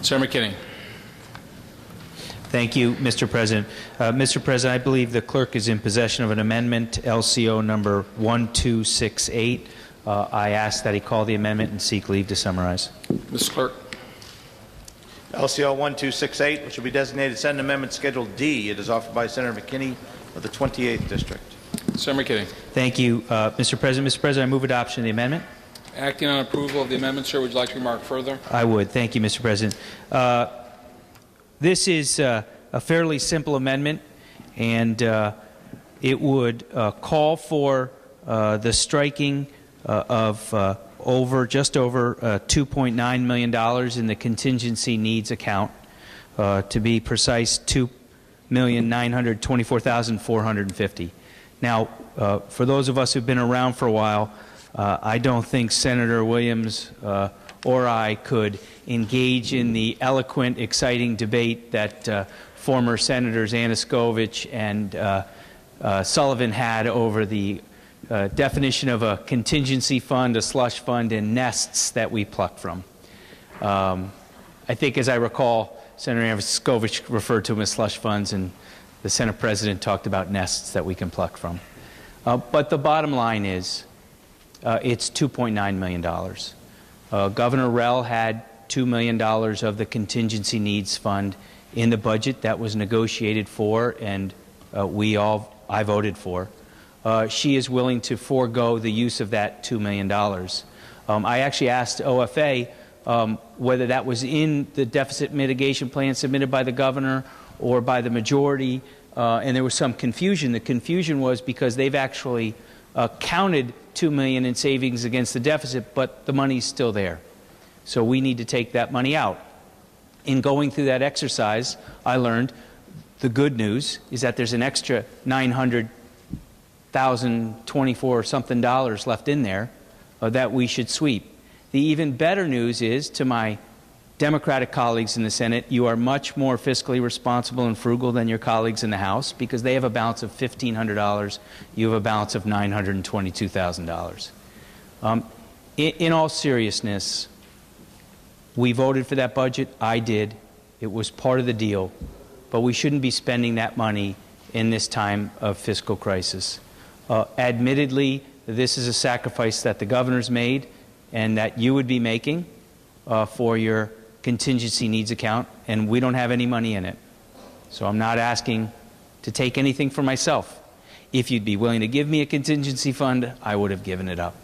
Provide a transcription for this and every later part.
Senator McKinney. Thank you, Mr. President. Mr. President, I believe the clerk is in possession of an amendment, LCO number 1268. I ask that he call the amendment and seek leave to summarize. Mr. Clerk. LCO 1268, which will be designated Senate Amendment Schedule D. It is offered by Senator McKinney of the 28th District. Senator McKinney. Thank you, Mr. President. Mr. President, I move adoption of the amendment. Acting on approval of the amendment, sir, would you like to remark further? I would. Thank you, Mr. President. This is a fairly simple amendment, and it would call for the striking of just over $2.9 million in the contingency needs account. To be precise, $2,924,450. Now, for those of us who've been around for a while, I don't think Senator Williams or I could engage in the eloquent, exciting debate that former Senators Anaskevich and Sullivan had over the definition of a contingency fund, a slush fund, and nests that we pluck from. I think, as I recall, Senator Anaskevich referred to them as slush funds, and the Senate President talked about nests that we can pluck from. But the bottom line is, it's $2.9 million. Governor Rell had $2 million of the contingency needs fund in the budget that was negotiated for, and I voted for. She is willing to forego the use of that $2 million. I actually asked OFA whether that was in the deficit mitigation plan submitted by the governor or by the majority, and there was some confusion. The confusion was because they've actually counted $2 million in savings against the deficit, but the money's still there. So we need to take that money out. In going through that exercise, I learned the good news is that there's an extra $900,024 something left in there that we should sweep. The even better news is, to my Democratic colleagues in the Senate, you are much more fiscally responsible and frugal than your colleagues in the House because they have a balance of $1,500. You have a balance of $922,000. In all seriousness, we voted for that budget. I did. It was part of the deal. But we shouldn't be spending that money in this time of fiscal crisis. Admittedly, this is a sacrifice that the governor's made and that you would be making for your contingency needs account, and we don't have any money in it. So I'm not asking to take anything for myself. If you'd be willing to give me a contingency fund, I would have given it up.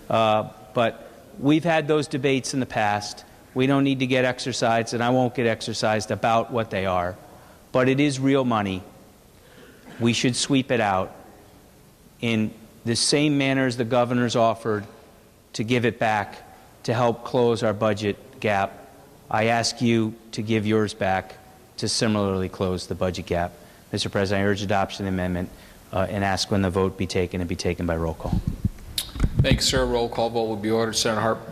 But we've had those debates in the past. We don't need to get exercised, and I won't get exercised about what they are. But it is real money. We should sweep it out in the same manner as the governor's offered to give it back to help close our budget gap. I ask you to give yours back to similarly close the budget gap. Mr. President, I urge adoption of the amendment and ask when the vote be taken and be taken by roll call. Thank you, sir. Roll call vote will be ordered. Senator Harp.